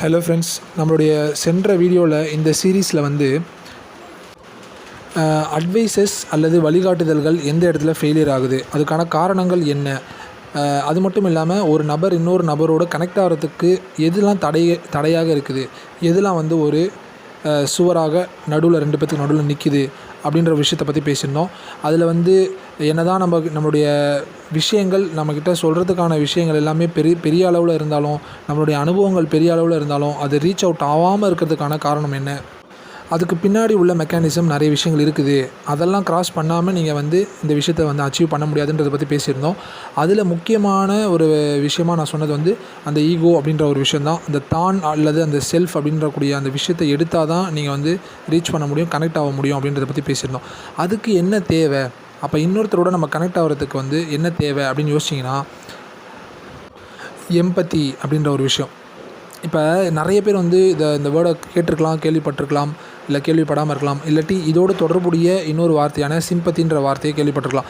Hello friends, நம்மளுடைய சென்ற வீடியோவில் இந்த சீரீஸில் அட்வைசஸ் அல்லது வழிகாட்டுதல்கள் எந்த இடத்துல ஃபெயிலியர் ஆகுது, அதுக்கான காரணங்கள் என்ன, அது மட்டும் இல்லாமல் ஒரு நபர் இன்னொரு நபரோடு கனெக்ட் ஆகிறதுக்கு எதுலாம் தடையாக இருக்குது, எதுலாம் ஒரு சுவராக நடுவில் ரெண்டு பேத்துக்கு நடுவில் நிற்கிது அப்படின்ற விஷயத்தை பற்றி பேசியிருந்தோம். அதில் என்னதான் நம்மளுடைய விஷயங்கள் நம்மக்கிட்ட சொல்கிறதுக்கான விஷயங்கள் எல்லாமே பெரிய அளவில் இருந்தாலும், நம்மளுடைய அனுபவங்கள் பெரிய அளவில் இருந்தாலும், அது ரீச் அவுட் ஆகாமல் இருக்கிறதுக்கான காரணம் என்ன, அதுக்கு பின்னாடி உள்ள மெக்கானிசம் நிறைய விஷயங்கள் இருக்குது. அதெல்லாம் கிராஸ் பண்ணாமல் நீங்கள் இந்த விஷயத்தை அச்சீவ் பண்ண முடியாதுன்றதை பற்றி பேசியிருந்தோம். அதில் முக்கியமான ஒரு விஷயமாக நான் சொன்னது அந்த ஈகோ அப்படின்ற ஒரு விஷயந்தான். அந்த தான் அல்லது அந்த செல்ஃப் அப்படின்றக்கூடிய அந்த விஷயத்தை எடுத்தால் தான் நீங்கள் ரீச் பண்ண முடியும், கனெக்ட் ஆக முடியும் அப்படின்றத பற்றி பேசியிருந்தோம். அதுக்கு என்ன தேவை, அப்போ இன்னொருத்தரோட நம்ம கனெக்ட் ஆகிறதுக்கு என்ன தேவை அப்படின்னு யோசிச்சிங்கன்னா, எம்பத்தி அப்படின்ற ஒரு விஷயம். இப்போ நிறைய பேர் இந்த வேர்டை கேட்டிருக்கலாம், கேள்விப்பட்டிருக்கலாம், இல்லை கேள்விப்படாமல் இருக்கலாம். இல்லாட்டி இதோடு தொடர்புடைய இன்னொரு வார்த்தையான சிம்பத்தின்ற வார்த்தையை கேள்விப்பட்டிருக்கலாம்.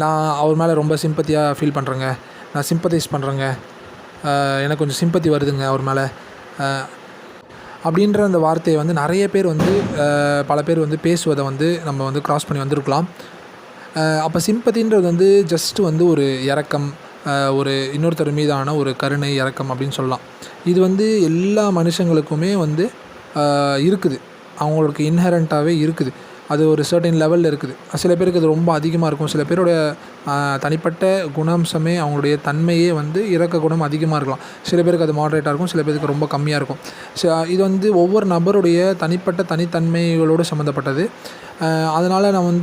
நான் அவர் மேலே ரொம்ப சிம்பத்தியாக ஃபீல் பண்ணுறேங்க, நான் சிம்பத்தைஸ் பண்ணுறேங்க, எனக்கு கொஞ்சம் சிம்பத்தி வருதுங்க அவர் மேலே அப்படின்ற அந்த வார்த்தையை நிறைய பேர் பல பேர் பேசுவதை நம்ம கிராஸ் பண்ணி வந்திருக்கலாம். அப்போ சிம்பத்தின்றது ஜஸ்ட்டு ஒரு இரக்கம், ஒரு இன்னொருத்தர் மீதான ஒரு கருணை, இரக்கம் அப்படின்னு சொல்லலாம். இது எல்லா மனுஷங்களுக்குமே இருக்குது, அவங்களுக்கு இன்ஹெரண்ட்டாகவே இருக்குது. அது ஒரு சர்டன் லெவலில் இருக்குது. சில பேருக்கு அது ரொம்ப அதிகமாக இருக்கும். சில பேரோட தனிப்பட்ட குணாம்சமே, அவங்களுடைய தன்மையே இரக்க குணம் அதிகமாக இருக்கலாம். சில பேருக்கு அது மாடரேட்டாக இருக்கும், சில பேருக்கு ரொம்ப கம்மியாக இருக்கும். இது ஒவ்வொரு நபருடைய தனிப்பட்ட தனித்தன்மைகளோடு சம்மந்தப்பட்டது. அதனால் நான்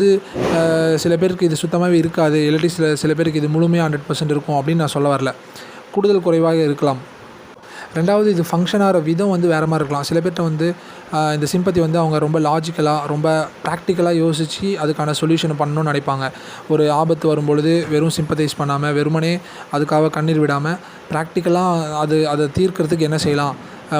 சில பேருக்கு இது சுத்தமாகவே இருக்காது, இல்லாட்டி சில பேருக்கு இது முழுமையாக 100% இருக்கும் அப்படின்னு நான் சொல்ல வரல. கூடுதல் குறைவாக இருக்கலாம். ரெண்டாவது, இது ஃபங்க்ஷன் ஆகிற விதம் வேறு மாதிரி இருக்கலாம். சில பேர்கிட்ட இந்த சிம்பத்தி அவங்க ரொம்ப லாஜிக்கலாக, ரொம்ப ப்ராக்டிக்கலாக யோசித்து அதுக்கான சொல்யூஷன் பண்ணணும்னு நினைப்பாங்க. ஒரு ஆபத்து வரும்பொழுது வெறும் சிம்பத்தைஸ் பண்ணாமல், வெறுமனே அதுக்காக கண்ணீர் விடாமல், ப்ராக்டிக்கலாக அதை தீர்க்கிறதுக்கு என்ன செய்யலாம்.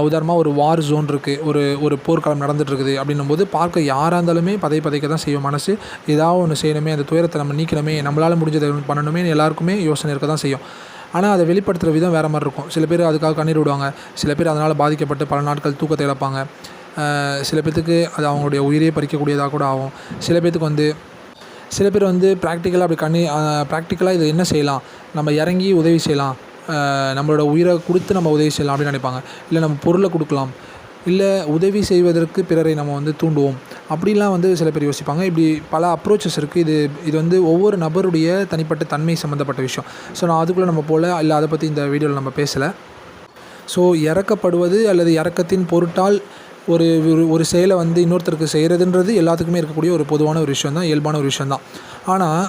உதாரணமாக ஒரு வார் ஜோன் இருக்குது, ஒரு போர்க்களம் நடந்துகிட்ருக்குது அப்படின்னும் போது பார்க்க யாராக இருந்தாலுமே பதைக்க தான் செய்யும். மனசு ஏதாவது ஒன்று செய்யணுமே, அந்த துயரத்தை நம்ம நீக்கணுமே, நம்மளால் முடிஞ்சதை பண்ணணுமே எல்லாருக்குமே யோசனை இருக்க தான் செய்யும். ஆனால் அதை வெளிப்படுத்துகிற விதம் வேறு மாதிரி இருக்கும். சில பேர் அதுக்காக கண்ணீர் விடுவாங்க, சில பேர் அதனால் பாதிக்கப்பட்டு பல நாட்கள் தூக்கத்தை இழப்பாங்க. சில பேர்த்துக்கு அது அவங்களுடைய உயிரையே பறிக்கக்கூடியதாக கூட ஆகும். சில பேர்த்துக்கு சில பேர் ப்ராக்டிக்கலாக அப்படி ப்ராக்டிக்கலாக இது என்ன செய்யலாம், நம்ம இறங்கி உதவி செய்யலாம், நம்மளோட உயிரை கொடுத்து நம்ம உதவி செய்யலாம் அப்படின்னு நினைப்பாங்க. இல்லை நம்ம பொருளை கொடுக்கலாம், இல்லை உதவி செய்வதற்கு பிறரை நம்ம தூண்டுவோம் அப்படிலாம் சில பேர் யோசிப்பாங்க. இப்படி பல அப்ரோச்சஸ் இருக்குது. இது ஒவ்வொரு நபருடைய தனிப்பட்ட தன்மை சம்மந்தப்பட்ட விஷயம். ஸோ நான் அதுக்குள்ளே நம்ம போகல, இல்லை அதை பற்றி இந்த வீடியோவில் நம்ம பேசலை. ஸோ இறக்கப்படுவது அல்லது இறக்கத்தின் பொருட்டால் ஒரு செயலை இன்னொருத்தருக்கு செய்கிறதுன்றது எல்லாத்துக்குமே இருக்கக்கூடிய ஒரு பொதுவான ஒரு விஷயம் தான், இயல்பான ஒரு விஷயந்தான். ஆனால்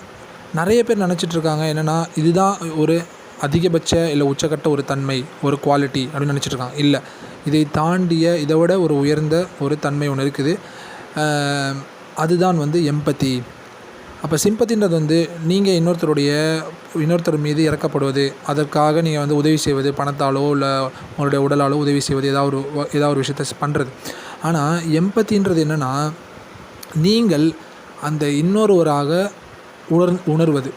நிறைய பேர் நினச்சிட்ருக்காங்க என்னென்னா, இதுதான் ஒரு அதிகபட்ச இல்லை உச்சக்கட்ட ஒரு தன்மை, ஒரு குவாலிட்டி அப்படின்னு நினச்சிட்ருக்காங்க. இல்லை, இதை தாண்டிய இதை விட ஒரு உயர்ந்த ஒரு தன்மை ஒன்று இருக்குது. அதுதான் எம்பத்தி. அப்போ சிம்பத்தின்றது நீங்கள் இன்னொருத்தர் மீது இறக்கப்படுவது, அதற்காக நீங்கள் உதவி செய்வது, பணத்தாலோ இல்லை உங்களுடைய உடலாலோ உதவி செய்வது, ஏதாவது ஒரு விஷயத்தை பண்ணுறது. ஆனால் எம்பத்தின்றது என்னென்னா, நீங்கள் அந்த இன்னொருவராக உணர்வது,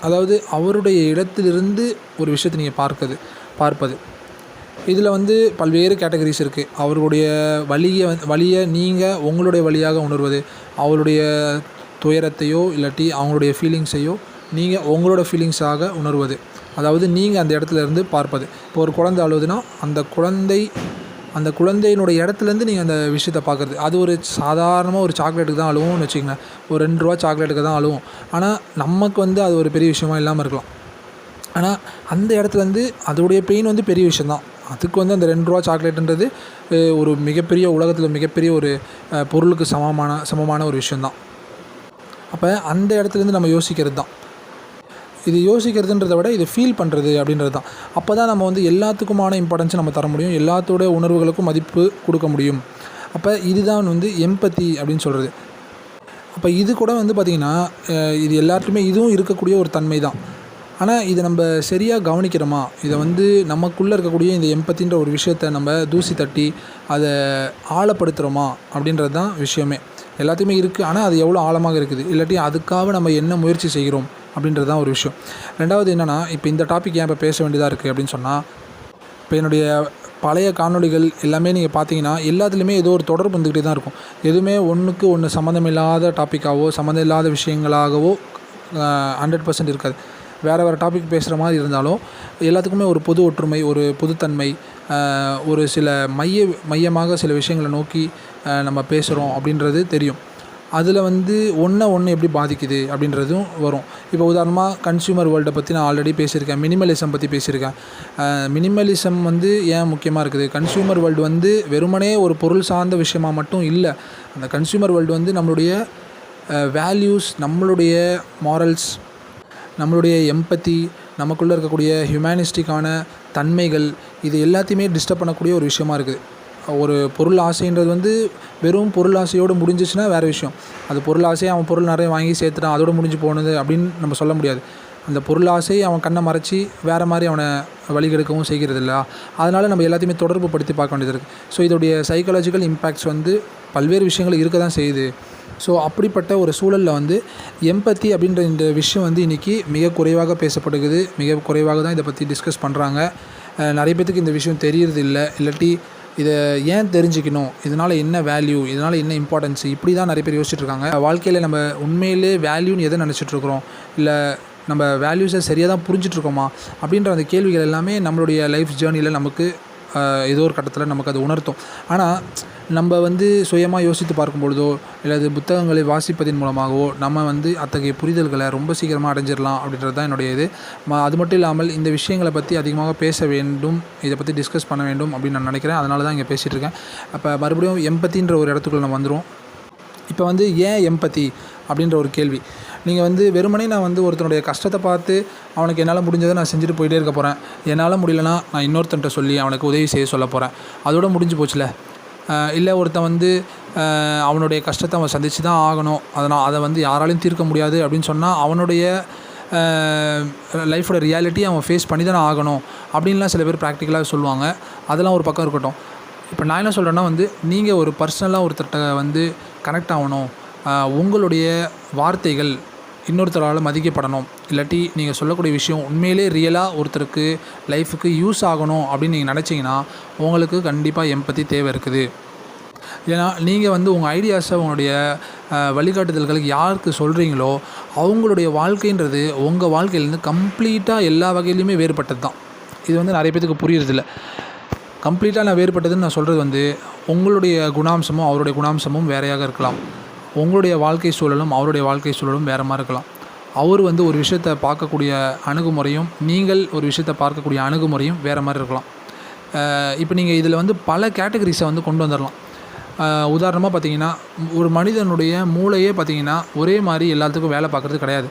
அதாவது அவருடைய இடத்திலிருந்து ஒரு விஷயத்தை நீங்கள் பார்ப்பது. இதில் பல்வேறு கேட்டகரிஸ் இருக்குது. அவர்களுடைய வழியை நீங்கள் உங்களுடைய வழியாக உணர்வது, அவருடைய துயரத்தையோ இல்லாட்டி அவங்களுடைய ஃபீலிங்ஸையோ நீங்கள் உங்களோட ஃபீலிங்ஸாக உணர்வது, அதாவது நீங்கள் அந்த இடத்துல இருந்து பார்ப்பது. இப்போ ஒரு குழந்தை அழுவுதுன்னா அந்த குழந்தையினுடைய இடத்துலேருந்து நீங்கள் அந்த விஷயத்தை பார்க்குறது. அது ஒரு சாதாரணமாக ஒரு சாக்லேட்டுக்கு தான் அழுவும்னு வச்சுக்கோங்களேன், ஒரு 2 ரூபா சாக்லேட்டுக்கு தான் அழுவும். ஆனால் நமக்கு அது ஒரு பெரிய விஷயமா இல்லாமல் இருக்கலாம். ஆனால் அந்த இடத்துலேருந்து அதோடைய பெயின் பெரிய விஷயந்தான். அதுக்கு அந்த 2 ரூபா சாக்லேட்டுன்றது ஒரு மிகப்பெரிய உலகத்தில் மிகப்பெரிய ஒரு பொருளுக்கு சமமான ஒரு விஷயந்தான். அப்போ அந்த இடத்துலேருந்து நம்ம யோசிக்கிறது தான். இது யோசிக்கிறதுன்றதை விட இது ஃபீல் பண்ணுறது அப்படின்றது தான். அப்போ தான் நம்ம எல்லாத்துக்குமான இம்பார்ட்டன்ஸை நம்ம தர முடியும், எல்லாத்தோடைய உணர்வுகளுக்கும் மதிப்பு கொடுக்க முடியும். அப்போ இதுதான் எம்பத்தி அப்படின்னு சொல்கிறது. அப்போ இது கூட பார்த்திங்கன்னா, இது எல்லாத்துக்குமே இதுவும் இருக்கக்கூடிய ஒரு தன்மை தான். ஆனால் இதை நம்ம சரியாக கவனிக்கிறோமா, இதை நமக்குள்ளே இருக்கக்கூடிய இந்த எம்பத்தின்ற ஒரு விஷயத்தை நம்ம தூசி தட்டி அதை ஆழப்படுத்துகிறோமா அப்படின்றது தான் விஷயமே. எல்லாத்தையுமே இருக்குது, ஆனால் அது எவ்வளோ ஆழமாக இருக்குது, இல்லாட்டி அதுக்காக நம்ம என்ன முயற்சி செய்கிறோம் அப்படின்றது தான் ஒரு விஷயம். ரெண்டாவது என்னென்னா, இப்போ இந்த டாபிக் ஏன் இப்போ பேச வேண்டியதாக இருக்குது அப்படின்னு சொன்னால், இப்போ என்னுடைய பழைய காணொளிகள் எல்லாமே நீங்கள் பார்த்தீங்கன்னா எல்லாத்துலேயுமே ஏதோ ஒரு தொடர்பு வந்துக்கிட்டே தான் இருக்கும். எதுவுமே ஒன்றுக்கு ஒன்று சம்மந்தமில்லாத டாப்பிக்காவோ சம்மந்தம் இல்லாத விஷயங்களாகவோ 100% இருக்காது. வேறு டாபிக் பேசுகிற மாதிரி இருந்தாலும் எல்லாத்துக்குமே ஒரு பொது ஒற்றுமை, ஒரு பொதுத்தன்மை, ஒரு சில மையமாக சில விஷயங்களை நோக்கி நம்ம பேசுகிறோம் அப்படின்றது தெரியும். அதில் வந்து ஒன்று எப்படி பாதிக்குது அப்படின்றதும் வரும். இப்போ உதாரணமாக கன்சியூமர் வேர்ல்டை பற்றி நான் ஆல்ரெடி பேசியிருக்கேன். மினிமலிசம் பற்றி பேசியிருக்கேன். மினிமலிசம் வந்து ஏன் முக்கியமாக இருக்குது? கன்சியூமர் வேர்ல்டு வந்து வெறுமனே ஒரு பொருள் சார்ந்த விஷயமாக மட்டும் இல்லை. அந்த கன்சியூமர் வேர்ல்டு வந்து நம்மளுடைய வேல்யூஸ், நம்மளுடைய மாரல்ஸ், நம்மளுடைய எம்பத்தி, நமக்குள்ளே இருக்கக்கூடிய ஹியூமனிஸ்டிக்கான தன்மைகள், இது எல்லாத்தையுமே டிஸ்டர்ப் பண்ணக்கூடிய ஒரு விஷயமா இருக்குது. ஒரு பொருள் ஆசைன்றது வந்து வெறும் பொருள் ஆசையோடு முடிஞ்சிச்சுன்னா வேறு விஷயம். அது பொருள் ஆசையை அவன் பொருள் நிறைய வாங்கி சேர்த்துட்டான், அதோடு முடிஞ்சு போனது அப்படின்னு நம்ம சொல்ல முடியாது. அந்த பொருள் ஆசை அவன் கண்ணை மறைச்சி வேறு மாதிரி அவனை வழிகெடுக்கவும் செய்கிறது இல்லை. அதனால் நம்ம எல்லாத்தையுமே தொடர்பு படுத்தி பார்க்க வேண்டியது இருக்குது. ஸோ இதோடைய சைக்காலஜிக்கல் இம்பேக்ட்ஸ் வந்து பல்வேறு விஷயங்கள் இருக்க தான் செய்யுது. ஸோ அப்படிப்பட்ட ஒரு சூழலில் வந்து எம்பத்தி அப்படின்ற இந்த விஷயம் வந்து இன்றைக்கி மிக குறைவாக பேசப்படுகிறது. மிக குறைவாக தான் இதை பற்றி டிஸ்கஸ் பண்ணுறாங்க. நிறைய பேத்துக்கு இந்த விஷயம் தெரியறது இல்லை. இல்லாட்டி இதை ஏன் தெரிஞ்சுக்கணும், இதனால் என்ன வேல்யூ, இதனால் என்ன இம்பார்ட்டன்ஸ், இப்படி தான் நிறைய பேர் யோசிச்சுட்ருக்காங்க. வாழ்க்கையில் நம்ம உண்மையிலே வேல்யூன்னு எதை நினச்சிட்ருக்குறோம், இல்லை நம்ம வேல்யூஸை சரியாக தான் புரிஞ்சிட்ருக்கோமா அப்படின்ற அந்த கேள்விகள் எல்லாமே நம்மளுடைய லைஃப் ஜேர்னியில் நமக்கு ஏதோ ஒரு கட்டத்தில் நமக்கு அது உணர்த்தும். ஆனால் நம்ம வந்து சுயமாக யோசித்து பார்க்கும் பொழுதோ அல்லது புத்தகங்களை வாசிப்பதன் மூலமாகவோ நம்ம வந்து அத்தகைய புரிதல்களை ரொம்ப சீக்கிரமாக அடைஞ்சிடலாம் அப்படின்றது தான் என்னுடைய இது. அது மட்டும் இல்லாமல் இந்த விஷயங்களை பற்றி அதிகமாக பேச வேண்டும், இதை பற்றி டிஸ்கஸ் பண்ண வேண்டும் அப்படின்னு நான் நினைக்கிறேன். அதனால தான் இங்கே பேசிகிட்டு இருக்கேன். அப்போ மறுபடியும் எம்பத்தின்ற ஒரு இடத்துக்குள்ள நம்ம வந்துடும். இப்போ வந்து ஏன் எம்பத்தி அப்படின்ற ஒரு கேள்வி. நீங்கள் வந்து வெறுமனே நான் வந்து ஒருத்தனுடைய கஷ்டத்தை பார்த்து அவனுக்கு என்னால் முடிஞ்சதை நான் செஞ்சுட்டு போயிட்டே இருக்க போகிறேன். என்னால் முடியலன்னா நான் இன்னொருத்தன்ட்ட சொல்லி அவனுக்கு உதவி செய்ய சொல்ல போகிறேன். அதோடு முடிஞ்சு போச்சுல. இல்லை ஒருத்தன் வந்து அவனுடைய கஷ்டத்தை அவன் சந்தித்து தான் ஆகணும், அதை வந்து யாராலையும் தீர்க்க முடியாது அப்படின்னு சொன்னால் அவனுடைய லைஃபோட ரியாலிட்டி அவன் ஃபேஸ் பண்ணி தானே ஆகணும் அப்படின்லாம் சில பேர் ப்ராக்டிக்கலாக சொல்லுவாங்க. அதெல்லாம் ஒரு பக்கம் இருக்கட்டும். இப்போ நான் என்ன சொல்கிறேன்னா வந்து நீங்கள் ஒரு பர்சனலாக ஒருத்தர்கிட்ட வந்து கனெக்ட் ஆகணும், உங்களுடைய வார்த்தைகள் இன்னொருத்தரால் மதிக்கப்படணும், இல்லாட்டி நீங்கள் சொல்லக்கூடிய விஷயம் உண்மையிலே ரியலாக ஒருத்தருக்கு லைஃபுக்கு யூஸ் ஆகணும் அப்படின்னு நீங்கள் நினச்சிங்கன்னா உங்களுக்கு கண்டிப்பாக எம்பத்தி தேவை இருக்குது. ஏன்னா நீங்கள் வந்து உங்கள் ஐடியாஸை உங்களுடைய வழிகாட்டுதல்களுக்கு யாருக்கு சொல்கிறீங்களோ அவங்களுடைய வாழ்க்கைன்றது உங்கள் வாழ்க்கையிலேருந்து கம்ப்ளீட்டாக எல்லா வகையிலையுமே வேறுபட்டது தான். இது வந்து நிறைய பேருக்கு புரியறதில்ல. கம்ப்ளீட்டாக நான் வேறுபட்டதுன்னு நான் சொல்கிறது வந்து உங்களுடைய குணாம்சமும் அவருடைய குணாம்சமும் வேறையாக இருக்கலாம். உங்களுடைய வாழ்க்கை சூழலும் அவருடைய வாழ்க்கை சூழலும் வேறு மாதிரி இருக்கலாம். அவர் வந்து ஒரு விஷயத்தை பார்க்கக்கூடிய அணுகுமுறையும் நீங்கள் ஒரு விஷயத்தை பார்க்கக்கூடிய அணுகுமுறையும் வேறு மாதிரி இருக்கலாம். இப்போ நீங்கள் இதில் வந்து பல கேட்டகரிஸை வந்து கொண்டு வந்துடலாம். உதாரணமாக பார்த்தீங்கன்னா ஒரு மனிதனுடைய மூளையே பார்த்திங்கன்னா ஒரே மாதிரி எல்லாத்துக்கும் வேலை பார்க்குறது கிடையாது.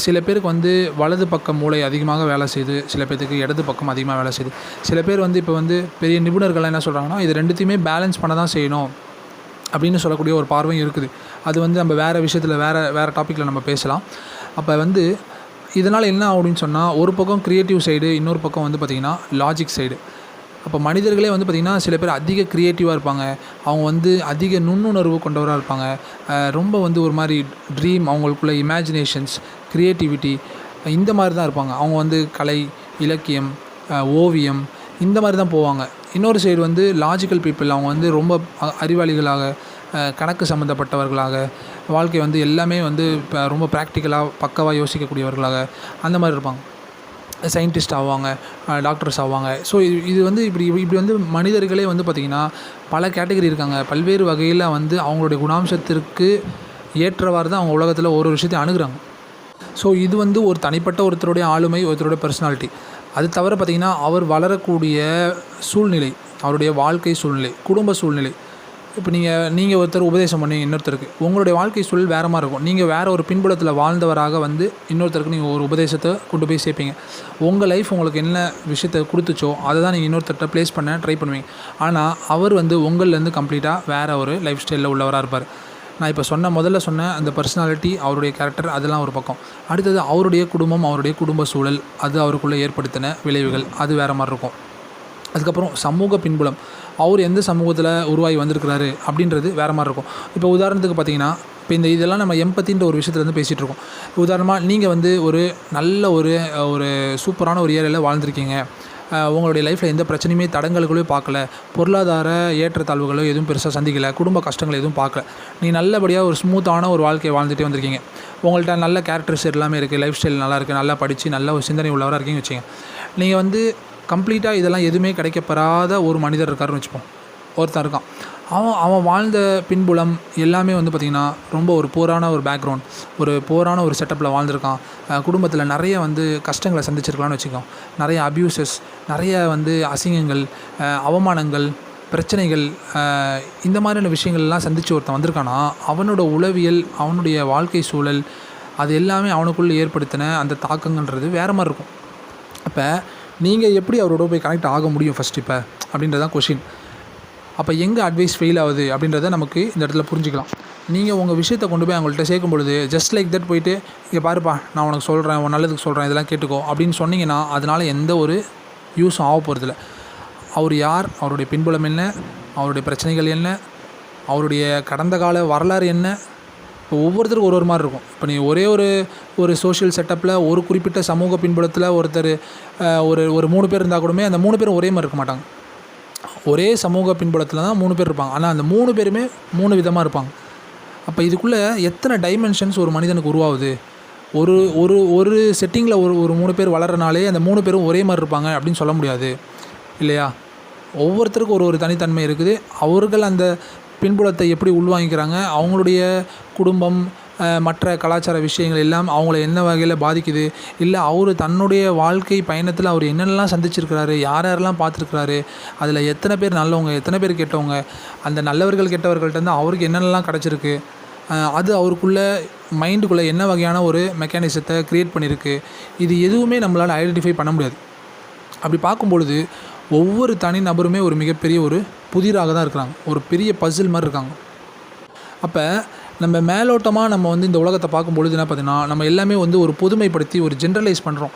சில பேருக்கு வந்து வலது பக்கம் மூளை அதிகமாக வேலை செய்யுது, சில பேருக்கு இடது பக்கம் அதிகமாக வேலை செய்யுது. சில பேர் வந்து இப்போ வந்து பெரிய நிபுணர்கள்லாம் என்ன சொல்கிறாங்கன்னா இது ரெண்டுத்தையுமே பேலன்ஸ் பண்ண தான் செய்யணும் அப்படின்னு சொல்லக்கூடிய ஒரு பார்வையும் இருக்குது. அது வந்து நம்ம வேறு விஷயத்தில் வேறு டாப்பிக்கில் நம்ம பேசலாம். அப்போ வந்து இதனால் என்ன அப்படின்னு சொன்னால் ஒரு பக்கம் க்ரியேட்டிவ் சைடு, இன்னொரு பக்கம் வந்து பார்த்திங்கன்னா லாஜிக் சைடு. அப்போ மனிதர்களே வந்து பார்த்திங்கன்னா சில பேர் அதிக க்ரியேட்டிவாக இருப்பாங்க, அவங்க வந்து அதிக நுண்ணுணர்வு கொண்டவராக இருப்பாங்க, ரொம்ப வந்து ஒரு மாதிரி ட்ரீம், அவங்களுக்குள்ள இமேஜினேஷன்ஸ், க்ரியேட்டிவிட்டி இந்த மாதிரி தான் இருப்பாங்க. அவங்க வந்து கலை, இலக்கியம், ஓவியம் இந்த மாதிரி தான் போவாங்க. இன்னொரு சைடு வந்து லாஜிக்கல் பீப்புள், அவங்க வந்து ரொம்ப அறிவாளிகளாக, கணக்கு சம்மந்தப்பட்டவர்களாக, வாழ்க்கை வந்து எல்லாமே வந்து இப்போ ரொம்ப ப்ராக்டிக்கலாக பக்கவாக யோசிக்கக்கூடியவர்களாக அந்த மாதிரி இருப்பாங்க. சயின்டிஸ்ட் ஆவாங்க, டாக்டர்ஸ் ஆவாங்க. ஸோ இது வந்து இப்படி வந்து மனிதர்களே வந்து பார்த்திங்கன்னா பல கேட்டகரி இருக்காங்க. பல்வேறு வகையில் வந்து அவங்களுடைய குணாம்சத்திற்கு ஏற்றவாறு தான் அவங்க உலகத்தில் ஒரு விஷயத்தையும் அணுகுறாங்க. ஸோ இது வந்து ஒரு தனிப்பட்ட ஒருத்தருடைய ஆளுமை, ஒருத்தருடைய பர்சனாலிட்டி. அது தவிர பார்த்திங்கன்னா அவர் வளரக்கூடிய சூழ்நிலை, அவருடைய வாழ்க்கை சூழ்நிலை, குடும்ப சூழ்நிலை. இப்போ நீங்கள் ஒருத்தர் உபதேசம் பண்ணி இன்னொருத்தருக்கு உங்களுடைய வாழ்க்கை சூழல் வேறு மாதிரி இருக்கும். நீங்கள் வேறு ஒரு பின்புலத்தில் வாழ்ந்தவராக வந்து இன்னொருத்தருக்கு நீங்கள் ஒரு உபதேசத்தை கொண்டு போய் சேர்ப்பீங்க. உங்கள் லைஃப் உங்களுக்கு என்ன விஷயத்தை கொடுத்துச்சோ அதை தான் நீங்கள் இன்னொருத்தர்கிட்ட ப்ளேஸ் பண்ண ட்ரை பண்ணுவீங்க. ஆனால் அவர் வந்து உங்கள்லேருந்து கம்ப்ளீட்டாக வேறு ஒரு லைஃப் ஸ்டைலில் உள்ளவராக இருப்பார். நான் இப்போ முதல்ல சொன்ன அந்த பர்சனாலிட்டி, அவருடைய கேரக்டர், அதெல்லாம் ஒரு பக்கம். அடுத்தது அவருடைய குடும்பம், அவருடைய குடும்ப சூழல், அது அவருக்குள்ளே ஏற்படுத்தின விளைவுகள், அது வேறு மாதிரி இருக்கும். அதுக்கப்புறம் சமூக பின்புலம், அவர் எந்த சமூகத்தில் உருவாகி வந்திருக்கிறாரு அப்படின்றது வேறு மாதிரி இருக்கும். இப்போ உதாரணத்துக்கு பார்த்தீங்கன்னா இப்போ இதெல்லாம் நம்ம எம்பத்தின்ற ஒரு விஷயத்துலேருந்து பேசிகிட்டு இருக்கோம். உதாரணமாக நீங்கள் வந்து ஒரு நல்ல ஒரு சூப்பரான ஒரு ஏரியாவில் வாழ்ந்துருக்கீங்க. உங்களுடைய லைஃப்பில் எந்த பிரச்சனையுமே தடங்கல்களோ பார்க்கல, பொருளாதார ஏற்றத்தாழ்வுகளோ எதுவும் பெருசாக சந்திக்கலை, குடும்ப கஷ்டங்கள் எதுவும் பார்க்கல, நீ நல்லபடியாக ஒரு ஸ்மூத்தான ஒரு வாழ்க்கையை வாழ்ந்துகிட்டே வந்திருக்கீங்க. உங்கள்கிட்ட நல்ல கேரக்டர்ஸ் எல்லாமே இருக்குது, லைஃப் ஸ்டைல் நல்லா இருக்குது, நல்லா படித்து நல்ல ஒரு சிந்தனை உள்ளவராக இருக்கீங்கன்னு வச்சுங்க. நீங்கள் வந்து கம்ப்ளீட்டாக இதெல்லாம் எதுவுமே கிடைக்கப்பெறாத ஒரு மனிதர் இருக்காருன்னு வச்சுப்போம். ஒருத்தன் இருக்கான், அவன் வாழ்ந்த பின்புலம் எல்லாமே வந்து பார்த்திங்கன்னா ரொம்ப ஒரு போரான ஒரு பேக்ரவுண்ட், ஒரு போரான ஒரு செட்டப்பில் வாழ்ந்திருக்கான். குடும்பத்தில் நிறைய வந்து கஷ்டங்களை சந்திச்சிருக்கலாம்னு வச்சுக்கோம். நிறைய அப்யூசஸ், நிறைய வந்து அசிங்கங்கள், அவமானங்கள், பிரச்சனைகள், இந்த மாதிரியான விஷயங்கள்லாம் சந்தித்து ஒருத்தன் வந்திருக்கானா, அவனோட உளவியல், அவனுடைய வாழ்க்கை சூழல், அது எல்லாமே அவனுக்குள்ளே ஏற்படுத்தின அந்த தாக்கங்கள்ன்றது வேறு மாதிரி இருக்கும். அப்போ நீங்கள் எப்படி அவரோட போய் கனெக்ட் ஆக முடியும் ஃபஸ்ட் இப்போ அப்படின்றதான் கொஷின். அப்போ எங்கே அட்வைஸ் ஃபெயில் ஆகுது அப்படின்றத நமக்கு இந்த இடத்துல புரிஞ்சுக்கலாம். நீங்கள் உங்கள் விஷயத்தை கொண்டு போய் அவங்கள்ட்ட சேர்க்கும் பொழுது ஜஸ்ட் லைக் தட் போயிட்டு இங்கே பாருப்பா நான் உனக்கு சொல்கிறேன், உன் நல்லதுக்கு சொல்கிறேன், இதெல்லாம் கேட்டுக்கோ அப்படின்னு சொன்னீங்கன்னா அதனால் எந்த ஒரு யூஸும் ஆக போகிறதில்ல. அவர் யார், அவருடைய பின்புலம் என்ன, அவருடைய பிரச்சனைகள் என்ன, அவருடைய கடந்த கால வரலாறு என்ன, இப்போ ஒவ்வொருத்தருக்கும் ஒரு மாதிரி இருக்கும். இப்போ நீ ஒரே ஒரு சோஷியல் செட்டப்பில் ஒரு குறிப்பிட்ட சமூக பின்புலத்தில் ஒருத்தர் ஒரு 3 பேர் இருந்தால் கூடமே அந்த 3 பேரும் ஒரே மாதிரி இருக்க மாட்டாங்க. ஒரே சமூக பின்புலத்தில் தான் 3 பேர் இருப்பாங்க, ஆனால் அந்த 3 பேருமே 3 விதமாக இருப்பாங்க. அப்போ இதுக்குள்ளே எத்தனை டைமென்ஷன்ஸ் ஒரு மனிதனுக்கு உருவாகுது. ஒரு செட்டிங்கில் ஒரு 3 பேர் வளர்றனாலே அந்த 3 பேரும் ஒரே மாதிரி இருப்பாங்க அப்படின்னு சொல்ல முடியாது இல்லையா? ஒவ்வொருத்தருக்கும் ஒரு தனித்தன்மை இருக்குது. அவர்கள் அந்த பின்புலத்தை எப்படி உள்வாங்கிக்கிறாங்க, அவங்களுடைய குடும்பம், மற்ற கலாச்சார விஷயங்கள் எல்லாம் அவங்கள என்ன வகையில் பாதிக்குது, இல்லை அவர் தன்னுடைய வாழ்க்கை பயணத்தில் அவர் என்னென்னலாம் சந்திச்சிருக்கிறாரு, யாரெல்லாம் பார்த்துருக்குறாரு, அதில் எத்தனை பேர் நல்லவங்க, எத்தனை பேர் கெட்டவங்க, அந்த நல்லவர்கள் கெட்டவர்கள்ட்டேருந்து அவருக்கு என்னென்னலாம் கிடச்சிருக்கு, அது அவருக்குள்ளே மைண்டுக்குள்ளே என்ன வகையான ஒரு மெக்கானிசத்தை க்ரியேட் பண்ணியிருக்கு, இது எதுவுமே நம்மளால் ஐடென்டிஃபை பண்ண முடியாது. அப்படி பார்க்கும்பொழுது ஒவ்வொரு தனி நபருமே ஒரு மிகப்பெரிய ஒரு புதிராக தான் இருக்கிறாங்க, ஒரு பெரிய பசில் மாதிரி இருக்காங்க. அப்போ நம்ம மேலோட்டமாக நம்ம வந்து இந்த உலகத்தை பார்க்கும்பொழுது என்ன பார்த்தீங்கன்னா, நம்ம எல்லாமே வந்து ஒரு பொதுமைப்படுத்தி ஒரு ஜென்ரலைஸ் பண்ணுறோம்.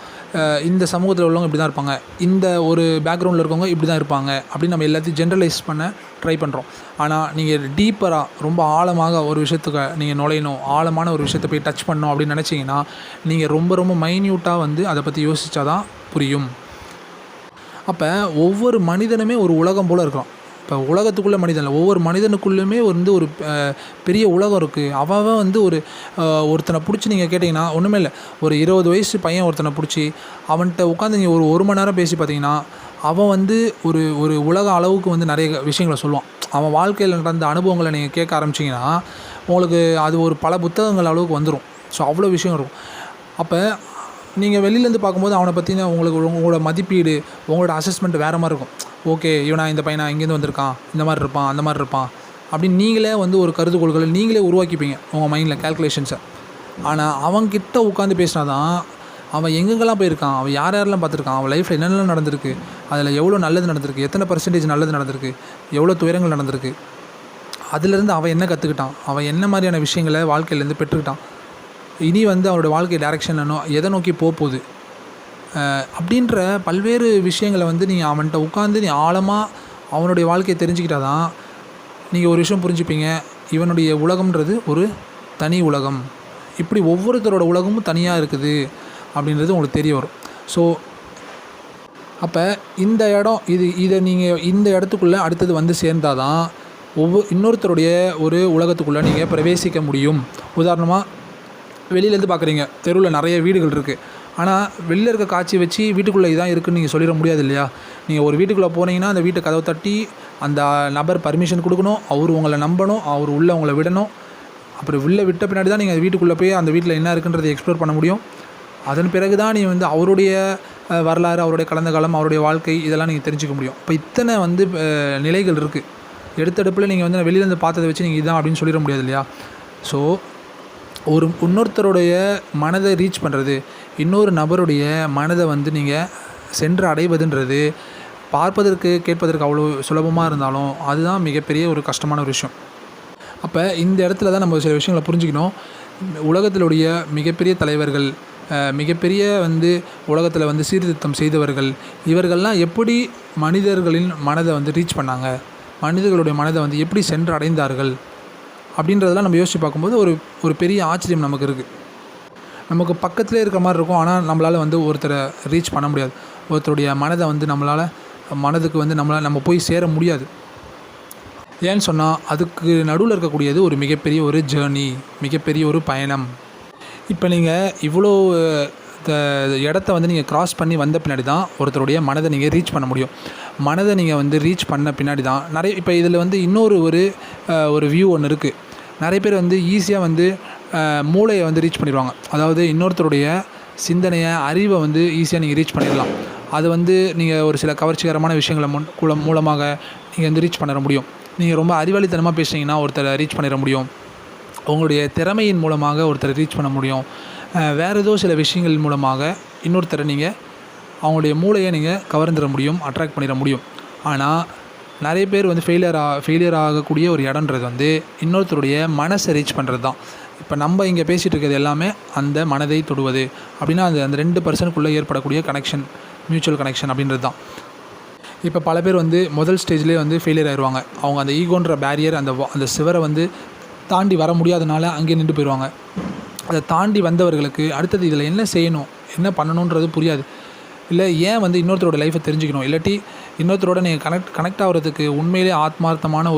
இந்த சமூகத்தில் உள்ளவங்க இப்படி தான் இருப்பாங்க, இந்த ஒரு பேக்ரவுண்டில் இருக்கவங்க இப்படி தான் இருப்பாங்க அப்படின்னு நம்ம எல்லாத்தையும் ஜென்ரலைஸ் பண்ண ட்ரை பண்ணுறோம். ஆனால் நீங்கள் டீப்பராக ரொம்ப ஆழமாக ஒரு விஷயத்துக்கு நீங்கள் நுழையணும், ஆழமான ஒரு விஷயத்தை போய் டச் பண்ணணும் அப்படின்னு நினச்சிங்கன்னா நீங்கள் ரொம்ப ரொம்ப மைன்யூட்டாக வந்து அதை பற்றி யோசித்தா தான் புரியும். அப்போ ஒவ்வொரு மனிதனுமே ஒரு உலகம் போல் இருக்கலாம். இப்போ உலகத்துக்குள்ளே மனிதன் இல்லை, ஒவ்வொரு மனிதனுக்குள்ளேயுமே வந்து ஒரு பெரிய உலகம் இருக்குது. அவன் வந்து ஒருத்தனை பிடிச்சி நீங்கள் கேட்டிங்கன்னா ஒன்றுமே இல்லை, ஒரு 20 வயசு பையன் ஒருத்தனை பிடிச்சி அவன்கிட்ட உட்காந்து நீங்கள் ஒரு மணி நேரம் பேசி பார்த்தீங்கன்னா அவன் வந்து ஒரு உலக அளவுக்கு வந்து நிறைய விஷயங்களை சொல்லுவான். அவன் வாழ்க்கையில் நடந்த அனுபவங்களை நீங்கள் கேட்க ஆரம்பிச்சிங்கன்னா உங்களுக்கு அது ஒரு பல புத்தகங்கள் அளவுக்கு வந்துடும். ஸோ அவ்வளோ விஷயம் இருக்கும். அப்போ நீங்கள் வெளியிலேருந்து பார்க்கும்போது அவனை பற்றின உங்களோட மதிப்பீடு, உங்களோட அசஸ்மெண்ட் வேறு மாதிரி இருக்கும். ஓகே, இவனா இந்த பையனா இங்கேருந்து வந்திருக்கான், இந்த மாதிரி இருப்பான், அந்த மாதிரி இருப்பான் அப்படின்னு நீங்களே வந்து ஒரு கருதுகோள்களை நீங்களே உருவாக்கிப்பீங்க உங்கள் மைண்டில், கேல்குலேஷன்ஸை. ஆனால் அவன்கிட்ட உட்காந்து பேசினா தான் அவன் எங்கெங்கெல்லாம் போயிருக்கான், அவன் யாரெல்லாம் பார்த்துருக்கான், அவன் லைஃப்பில் என்னென்னலாம் நடந்திருக்கு, அதில் எவ்வளோ நல்லது நடந்திருக்கு, எத்தனை % நல்லது நடந்திருக்கு, எவ்வளோ துயரங்கள் நடந்திருக்கு, அதிலேருந்து அவன் என்ன கற்றுக்கிட்டான், அவன் என்ன மாதிரியான விஷயங்களை வாழ்க்கையிலேருந்து பெற்றுக்கிட்டான், இனி வந்து அவனோட வாழ்க்கை டைரெக்ஷன் எதை நோக்கி போகுது அப்படின்ற பல்வேறு விஷயங்களை வந்து நீங்கள் அவன்கிட்ட உட்காந்து நீ ஆழமாக அவனுடைய வாழ்க்கையை தெரிஞ்சுக்கிட்டால் தான் நீங்கள் ஒரு விஷயம் புரிஞ்சுப்பீங்க. இவனுடைய உலகம்ன்றது ஒரு தனி உலகம், இப்படி ஒவ்வொருத்தரோட உலகமும் தனியாக இருக்குது அப்படின்றது உங்களுக்கு தெரிய வரும். ஸோ அப்போ இந்த இடம் இதை நீங்கள் இந்த இடத்துக்குள்ளே அடுத்தது வந்து சேர்ந்தால் தான் இன்னொருத்தருடைய ஒரு உலகத்துக்குள்ளே நீங்கள் பிரவேசிக்க முடியும். உதாரணமாக வெளியிலேருந்து பார்க்குறீங்க, தெருவில் நிறைய வீடுகள் இருக்குது, ஆனால் வெளியில் இருக்க காட்சி வச்சு வீட்டுக்குள்ளே இதான் இருக்குதுன்னு நீங்கள் சொல்லிட முடியாது இல்லையா? நீங்கள் ஒரு வீட்டுக்குள்ளே போனீங்கன்னா அந்த வீட்டை கதவை தட்டி அந்த நபர் பர்மிஷன் கொடுக்கணும், அவர் உங்களை நம்பணும், அவர் உள்ளே உங்களை விடணும். அப்புறம் உள்ளே விட்ட பின்னாடி தான் நீங்கள் வீட்டுக்குள்ளே போய் அந்த வீட்டில் என்ன இருக்குன்றதை எக்ஸ்ப்ளோர் பண்ண முடியும். அதன் பிறகு தான் நீ வந்து அவருடைய வரலாறு, அவருடைய கடந்த காலம், அவருடைய வாழ்க்கை இதெல்லாம் நீங்கள் தெரிஞ்சுக்க முடியும். இப்போ இத்தனை வந்து நிலைகள் இருக்குது. எடுத்தடுப்பில் நீங்கள் வந்து வெளியிலேருந்து பார்த்ததை வச்சு நீங்கள் இதான் அப்படின்னு சொல்லிட முடியாது இல்லையா? ஸோ இன்னொருத்தருடைய மனதை ரீச் பண்ணுறது, இன்னொரு நபருடைய மனதை வந்து நீங்கள் சென்று அடைவதுன்றது பார்ப்பதற்கு கேட்பதற்கு அவ்வளோ சுலபமாக இருந்தாலும் அதுதான் மிகப்பெரிய ஒரு கஷ்டமான ஒரு விஷயம். அப்போ இந்த இடத்துல தான் நம்ம சில விஷயங்களை புரிஞ்சுக்கணும். உலகத்திலுடைய மிகப்பெரிய தலைவர்கள், மிகப்பெரிய வந்து உலகத்தில் வந்து சீர்திருத்தம் செய்தவர்கள், இவர்கள்லாம் எப்படி மனிதர்களின் மனதை வந்து ரீச் பண்ணாங்க, மனிதர்களுடைய மனதை வந்து எப்படி சென்று அடைந்தார்கள் அப்படின்றதெல்லாம் நம்ம யோசித்து பார்க்கும்போது ஒரு பெரிய ஆச்சரியம் நமக்கு இருக்குது. நமக்கு பக்கத்துலேயே இருக்கிற மாதிரி இருக்கும், ஆனால் நம்மளால் வந்து ஒருத்தரை ரீச் பண்ண முடியாது. ஒருத்தருடைய மனதை வந்து மனதுக்கு வந்து நம்ம போய் சேர முடியாது. ஏன்னு சொன்னால் அதுக்கு நடுவில் இருக்கக்கூடியது ஒரு மிகப்பெரிய ஒரு ஜேர்னி, மிகப்பெரிய ஒரு பயணம். இப்போ நீங்கள் இவ்வளோ இடத்த வந்து நீங்கள் க்ராஸ் பண்ணி வந்த பின்னாடி தான் ஒருத்தருடைய மனதை நீங்கள் ரீச் பண்ண முடியும். மனதை நீங்கள் வந்து ரீச் பண்ண பின்னாடி தான் இப்போ இதில் வந்து இன்னொரு ஒரு வியூ ஒன்று இருக்குது. நிறைய பேர் வந்து ஈஸியாக வந்து மூளையை வந்து ரீச் பண்ணிடுவாங்க. அதாவது இன்னொருத்தருடைய சிந்தனையை, அறிவை வந்து ஈஸியாக நீங்கள் ரீச் பண்ணிடலாம். அது வந்து நீங்கள் ஒரு சில கவர்ச்சிகரமான விஷயங்களை மூலமாக நீங்கள் வந்து ரீச் பண்ணிட முடியும். நீங்கள் ரொம்ப அறிவாளித்தனமாக பேசுனீங்கன்னா ஒருத்தரை ரீச் பண்ணிட முடியும். உங்களுடைய திறமையின் மூலமாக ஒருத்தரை ரீச் பண்ண முடியும். வேறு ஏதோ சில விஷயங்கள் மூலமாக இன்னொருத்தரை நீங்கள் அவங்களுடைய மூளையை நீங்கள் கவர்ந்துட முடியும், அட்ராக்ட் பண்ணிட முடியும். ஆனால் நிறைய பேர் வந்து ஃபெயிலியர் ஆகக்கூடிய ஒரு இடன்றது வந்து இன்னொருத்தருடைய மனசை ரீச் பண்ணுறது தான். இப்போ நம்ம இங்கே பேசிகிட்டு இருக்கிறது எல்லாமே அந்த மனதை தொடுவது அப்படின்னா அந்த 2% ஏற்படக்கூடிய கனெக்ஷன், மியூச்சுவல் கனெக்ஷன் அப்படின்றது தான். இப்போ பல பேர் வந்து முதல் ஸ்டேஜ்லேயே வந்து ஃபெயிலியர் ஆயிடுவாங்க. அவங்க அந்த ஈகோன்ற பேரியர், அந்த சிவரை வந்து தாண்டி வர முடியாதனால அங்கேயே நின்று போயிடுவாங்க. அதை தாண்டி வந்தவர்களுக்கு அடுத்தது இதில் என்ன செய்யணும், என்ன பண்ணணுன்றது புரியாது. இல்லை ஏன் வந்து இன்னொருத்தரோட லைஃப்பை தெரிஞ்சுக்கணும், இல்லாட்டி இன்னொருத்தரோட நீங்கள் கனெக்ட் ஆகிறதுக்கு உண்மையிலே ஆத்மார்த்தமான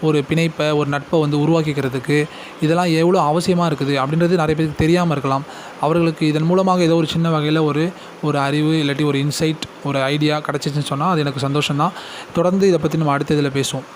ஒரு பிணைப்பை, ஒரு நட்பை வந்து உருவாக்கிக்கிறதுக்கு இதெல்லாம் எவ்வளோ அவசியமாக இருக்குது அப்படின்றது நிறைய பேருக்கு தெரியாமல் இருக்கலாம். அவர்களுக்கு இதன் மூலமாக ஏதோ ஒரு சின்ன வகையில் ஒரு அறிவு, இல்லாட்டி ஒரு இன்சைட், ஒரு ஐடியா கிடச்சிச்சின்னு சொன்னால் அது எனக்கு சந்தோஷம்தான். தொடர்ந்து இதை பற்றி நம்ம அடுத்த இதில் பேசுவோம்.